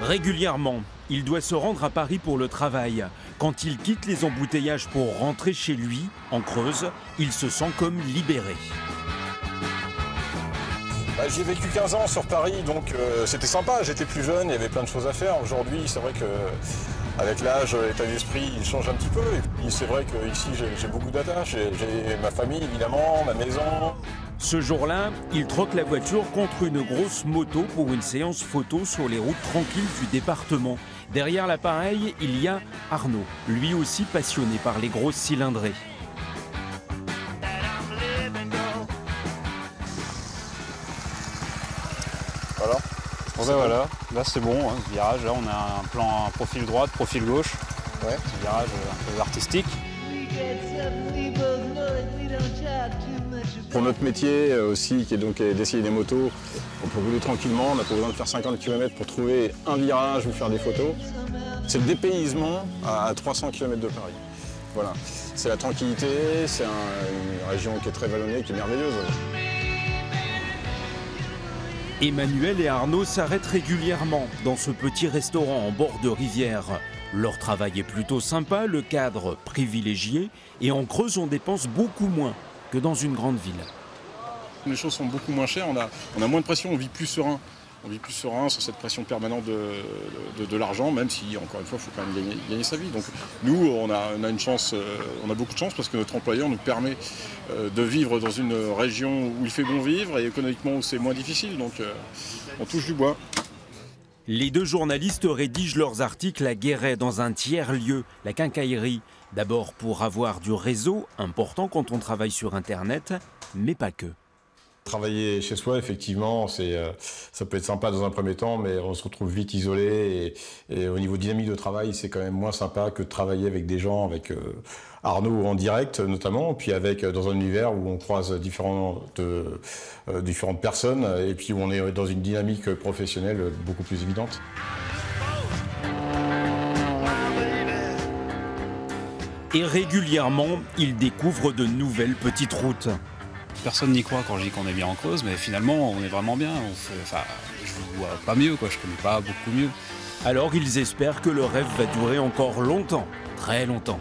Régulièrement, il doit se rendre à Paris pour le travail. Quand il quitte les embouteillages pour rentrer chez lui, en Creuse, il se sent comme libéré. J'ai vécu 15 ans sur Paris, donc c'était sympa, j'étais plus jeune, il y avait plein de choses à faire. Aujourd'hui, c'est vrai qu'avec l'âge, l'état d'esprit, il change un petit peu. Et puis c'est vrai qu'ici, j'ai beaucoup d'attaches. J'ai ma famille, évidemment, ma maison. Ce jour-là, il troque la voiture contre une grosse moto pour une séance photo sur les routes tranquilles du département. Derrière l'appareil, il y a Arnaud, lui aussi passionné par les grosses cylindrées. Voilà. Ben voilà, là c'est bon, hein, ce virage, là on a un profil droite, profil gauche. Ouais. Un virage un peu artistique. Pour notre métier aussi, qui est donc d'essayer des motos, on peut rouler tranquillement, on n'a pas besoin de faire 50 km pour trouver un virage ou faire des photos. C'est le dépaysement à 300 km de Paris. Voilà. C'est la tranquillité, c'est une région qui est très vallonnée, qui est merveilleuse. Emmanuel et Arnaud s'arrêtent régulièrement dans ce petit restaurant en bord de rivière. Leur travail est plutôt sympa, le cadre privilégié, et en Creuse on dépense beaucoup moins que dans une grande ville. Les choses sont beaucoup moins chères, on a moins de pression, on vit plus serein. On vit plus serein sur cette pression permanente de l'argent, même si, encore une fois, il faut quand même gagner sa vie. Donc nous, on a une chance, on a beaucoup de chance parce que notre employeur nous permet de vivre dans une région où il fait bon vivre et économiquement où c'est moins difficile. Donc on touche du bois. Les deux journalistes rédigent leurs articles à Guéret, dans un tiers-lieu, la quincaillerie. D'abord pour avoir du réseau, important quand on travaille sur Internet, mais pas que. Travailler chez soi, effectivement, ça peut être sympa dans un premier temps, mais on se retrouve vite isolé. Et au niveau dynamique de travail, c'est quand même moins sympa que de travailler avec des gens, avec Arnaud en direct notamment, puis dans un univers où on croise différentes personnes, et puis où on est dans une dynamique professionnelle beaucoup plus évidente. Et régulièrement, ils découvrent de nouvelles petites routes. Personne n'y croit quand je dis qu'on est bien en Creuse, mais finalement on est vraiment bien. Je ne vois pas mieux, quoi. Je ne connais pas beaucoup mieux. Alors ils espèrent que le rêve va durer encore longtemps, très longtemps.